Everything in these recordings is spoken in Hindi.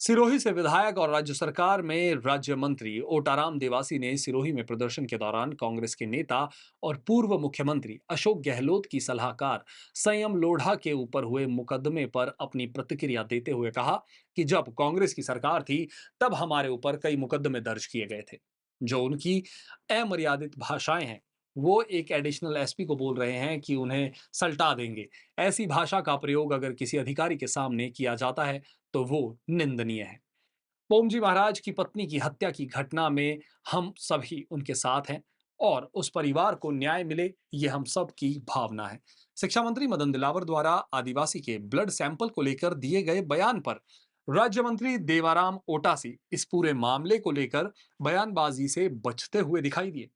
सिरोही से विधायक और राज्य सरकार में राज्य मंत्री ओटाराम देवासी ने सिरोही में प्रदर्शन के दौरान कांग्रेस के नेता और पूर्व मुख्यमंत्री अशोक गहलोत की सलाहकार संयम लोढ़ा के ऊपर हुए मुकदमे पर अपनी प्रतिक्रिया देते हुए कहा कि जब कांग्रेस की सरकार थी तब हमारे ऊपर कई मुकदमे दर्ज किए गए थे। जो उनकी अमर्यादित भाषाएं हैं, वो एक एडिशनल एसपी को बोल रहे हैं कि उन्हें सल्टा देंगे। ऐसी भाषा का प्रयोग अगर किसी अधिकारी के सामने किया जाता है तो वो निंदनीय है। ओमजी महाराज की पत्नी की हत्या की घटना में हम सभी उनके साथ हैं और उस परिवार को न्याय मिले, ये हम सब की भावना है। शिक्षा मंत्री मदन दिलावर द्वारा आदिवासी के ब्लड सैंपल को लेकर दिए गए बयान पर राज्य मंत्री देवाराम ओटासी इस पूरे मामले को लेकर बयानबाजी से बचते हुए दिखाई दिए।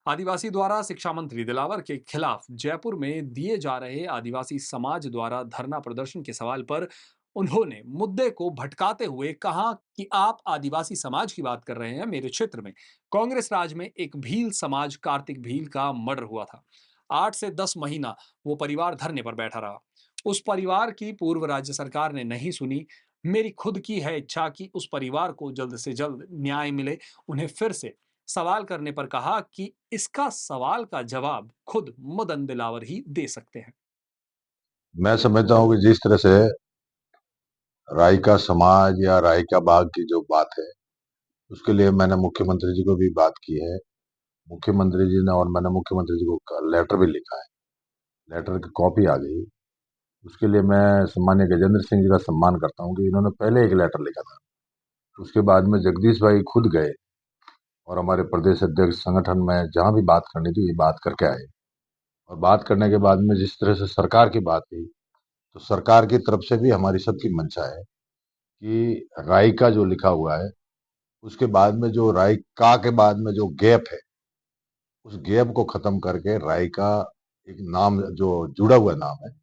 आदिवासी द्वारा शिक्षा मंत्री दिलावर के खिलाफ जयपुर में दिए जा रहे आदिवासी समाज द्वारा धरना प्रदर्शन के सवाल पर उन्होंने मुद्दे को भटकाते हुए कहा कि आप आदिवासी समाज की बात कर रहे हैं। मेरे क्षेत्र में कांग्रेस राज में एक भील समाज कार्तिक भील का मर्डर हुआ था। 8 से 10 महीना वो परिवार धरने पर बैठा रहा। उस परिवार की पूर्व राज्य सरकार ने नहीं सुनी। मेरी खुद की है इच्छा कि उस परिवार को जल्द से जल्द न्याय मिले। उन्हें फिर से सवाल करने पर कहा कि इसका सवाल का जवाब खुद मदन दिलावर ही दे सकते हैं। मैं समझता हूँ कि जिस तरह से रायका समाज या रायका बाग की जो बात है, उसके लिए मैंने मुख्यमंत्री जी को भी बात की है। मुख्यमंत्री जी ने और मैंने मुख्यमंत्री जी को लेटर भी लिखा है। लेटर की कॉपी आ गई। उसके लिए मैं सम्मानीय गजेंद्र सिंह जी का सम्मान करता हूँ कि इन्होंने पहले एक लेटर लिखा था। उसके बाद में जगदीश भाई खुद गए और हमारे प्रदेश अध्यक्ष संगठन में जहां भी बात करनी थी ये बात करके आए। और बात करने के बाद में जिस तरह से सरकार की बात हुई, तो सरकार की तरफ से भी हमारी सबकी मंशा है कि रायका जो लिखा हुआ है, उसके बाद में जो रायका के बाद में जो गैप है, उस गैप को खत्म करके रायका एक नाम जो जुड़ा हुआ नाम है,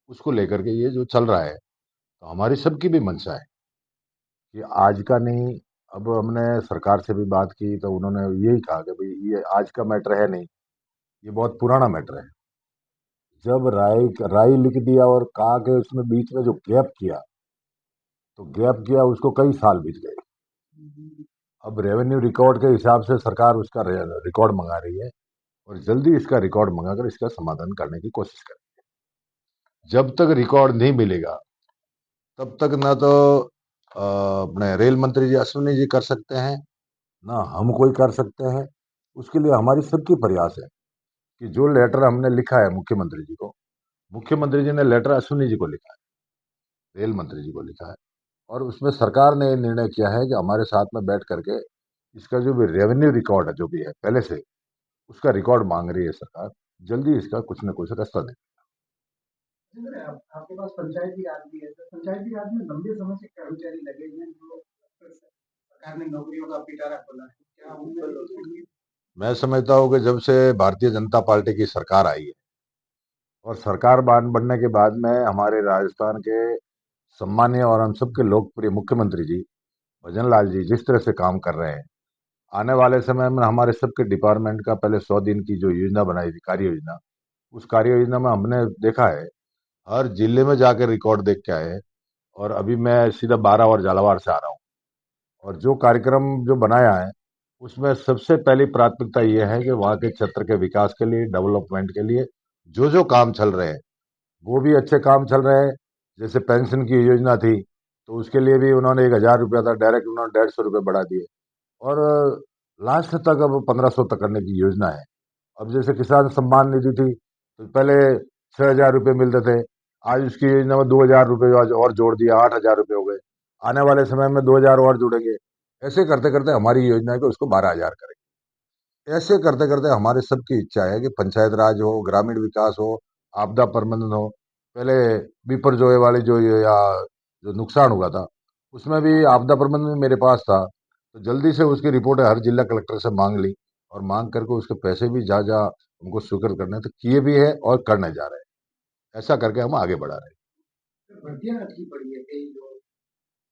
उसको लेकर के ये जो चल रहा है, तो हमारी सबकी भी मंशा है कि आज का नहीं। अब हमने सरकार से भी बात की तो उन्होंने यही कहा कि भाई ये आज का मैटर है नहीं, ये बहुत पुराना मैटर है। जब राई लिख दिया और कहा कि उसमें बीच में जो गैप किया, तो गैप किया उसको कई साल बीत गए। अब रेवेन्यू रिकॉर्ड के हिसाब से सरकार उसका रिकॉर्ड मंगा रही है और जल्दी इसका रिकॉर्ड मंगाकर इसका समाधान करने की कोशिश करें। जब तक रिकॉर्ड नहीं मिलेगा तब तक ना तो अपने रेल मंत्री जी अश्विनी जी कर सकते हैं, ना हम कोई कर सकते हैं। उसके लिए हमारी सबकी प्रयास है कि जो लेटर हमने लिखा है मुख्यमंत्री जी को, मुख्यमंत्री जी ने लेटर अश्विनी जी को लिखा है, रेल मंत्री जी को लिखा है। और उसमें सरकार ने ये निर्णय किया है कि हमारे साथ में बैठ करके इसका जो भी रेवेन्यू रिकॉर्ड है जो भी है पहले से, उसका रिकॉर्ड मांग रही है सरकार। जल्दी इसका कुछ न कुछ रास्ता दे। आपके पास पंचायती राज भी है, तो पंचायती राज में लंबे समय से कर्मचारी लगे हुए हैं जो सरकार ने नौकरियों का पिटारा खोला है, क्या उनमें मैं समझता हूँ कि जब से भारतीय जनता पार्टी की सरकार आई है और सरकार बनने के बाद में हमारे राजस्थान के सम्मानीय और हम सबके लोकप्रिय मुख्यमंत्री जी भजन लाल जी जिस तरह से काम कर रहे हैं, आने वाले समय में हमारे सबके डिपार्टमेंट का पहले 100 दिन की जो योजना बनाई थी कार्य योजना, उस कार्य योजना में हमने देखा है हर जिले में जाकर रिकॉर्ड देख के आए हैं। और अभी मैं सीधा 12 और झालावाड़ से आ रहा हूँ और जो कार्यक्रम जो बनाया है उसमें सबसे पहली प्राथमिकता ये है कि वहाँ के क्षेत्र के विकास के लिए, डेवलपमेंट के लिए जो जो काम चल रहे हैं वो भी अच्छे काम चल रहे हैं। जैसे पेंशन की योजना थी तो उसके लिए भी उन्होंने 1,000 रुपया था, डायरेक्ट उन्होंने 150 रुपये बढ़ा दिए। और लास्ट तक अब 1500 तक करने की योजना है। अब जैसे किसान सम्मान निधि थी तो पहले 6,000 रुपये मिलते थे, आज उसकी योजना में 2,000 रुपये आज और जोड़ दिया, 8,000 रुपये हो गए। आने वाले समय में 2,000 और जुड़ेंगे। ऐसे करते करते हमारी योजना है कि उसको 12,000 करें। ऐसे करते करते हमारे सबकी इच्छा है कि पंचायत राज हो, ग्रामीण विकास हो, आपदा प्रबंधन हो। पहले बिपरजोय वाली जो या जो नुकसान हुआ था उसमें भी आपदा प्रबंधन में मेरे पास था, तो जल्दी से उसकी रिपोर्ट हर जिला कलेक्टर से मांग ली और मांग करके उसके पैसे भी जहाँ जहाँ उनको स्वीकृत करने तो किए भी है और करने जा रहे हैं। ऐसा करके हम आगे बढ़ा रहे हैं। भर्तियां अटकी पड़ी है कई जो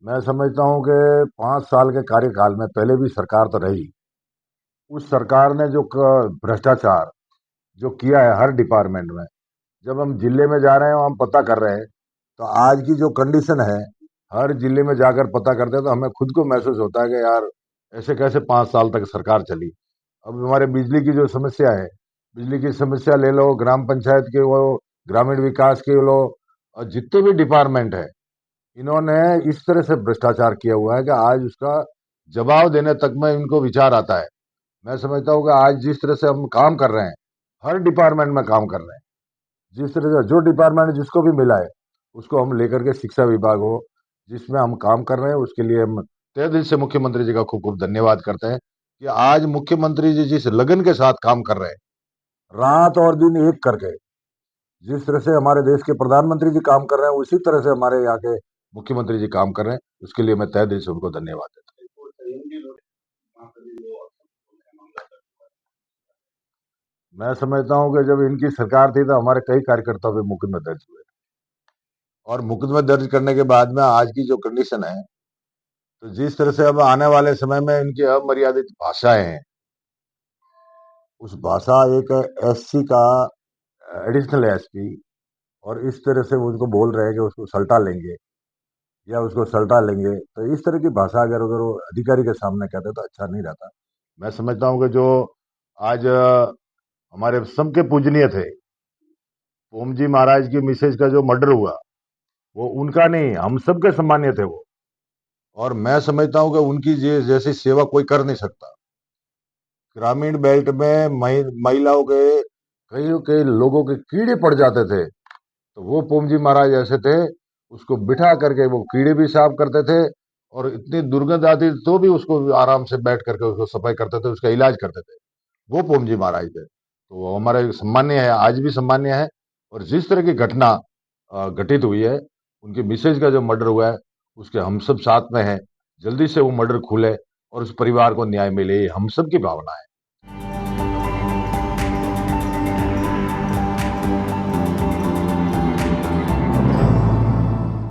मैं समझता हूँ कि 5 साल के कार्यकाल में पहले भी सरकार तो रही, उस सरकार ने जो भ्रष्टाचार जो किया है हर डिपार्टमेंट में, जब हम जिले में जा रहे हैं और हम पता कर रहे हैं तो आज की जो कंडीशन है हर जिले में जाकर पता करते हैं तो हमें खुद को महसूस होता है कि यार ऐसे कैसे 5 साल तक सरकार चली। अब हमारे बिजली की जो समस्या है, बिजली की समस्या ले लो, ग्राम पंचायत के वो, ग्रामीण विकास के लो, और जितने भी डिपार्टमेंट है, इन्होंने इस तरह से भ्रष्टाचार किया हुआ है कि आज उसका जवाब देने तक में इनको विचार आता है। मैं समझता हूँ कि आज जिस तरह से हम काम कर रहे हैं, हर डिपार्टमेंट में काम कर रहे हैं, जिस तरह से जो डिपार्टमेंट जिसको भी मिला है उसको हम लेकर के, शिक्षा विभाग हो जिसमें हम काम कर रहे हैं, उसके लिए हम तहे दिल से मुख्यमंत्री जी का खूब खूब धन्यवाद करते हैं कि आज मुख्यमंत्री जी जिस लगन के साथ काम कर रहे हैं, रात और दिन एक करके, जिस तरह से हमारे देश के प्रधानमंत्री जी काम कर रहे हैं, उसी तरह से हमारे यहाँ के मुख्यमंत्री जी काम कर रहे हैं। उसके लिए मैं तहे दिल से उनको धन्यवाद देता हूँ। मैं समझता हूँ कि जब इनकी सरकार थी तो हमारे कई कार्यकर्ताओं पे मुकदमे दर्ज हुए, और मुकदमे दर्ज करने के बाद में आज की जो कंडीशन है, तो जिस तरह से अब आने वाले समय में इनकी अमर्यादित भाषाएं हैं, उस भाषा एक एससी का एडिशनल एसपी, और इस तरह से वो उनको बोल रहे हैं कि उसको सल्टा लेंगे या उसको सल्टा लेंगे, तो इस तरह की भाषा अगर वो अधिकारी के सामने कहते तो अच्छा नहीं रहता। मैं समझता हूँ कि जो आज हमारे सबके पूजनीय थे, ओम जी महाराज की मिसेज का जो मर्डर हुआ, वो उनका नहीं, हम सबके सम्मान्य थे वो। और मैं समझता हूँ कि उनकी जैसी सेवा कोई कर नहीं सकता। ग्रामीण बेल्ट में महिलाओं के, कई कई लोगों के कीड़े पड़ जाते थे, तो वो पोम जी महाराज ऐसे थे, उसको बिठा करके वो कीड़े भी साफ करते थे, और इतनी दुर्गंध आती तो भी उसको आराम से बैठ करके उसको सफाई करते थे, उसका इलाज करते थे। वो पोम जी महाराज थे, तो वो हमारे सम्मान्य है, आज भी सम्मान्य है। और जिस तरह की घटना घटित हुई है, उनकी मिसेज का जो मर्डर हुआ है, उसके हम सब साथ में हैं। जल्दी से वो मर्डर खुले और उस परिवार को न्याय मिले, ये हम सब की भावना है।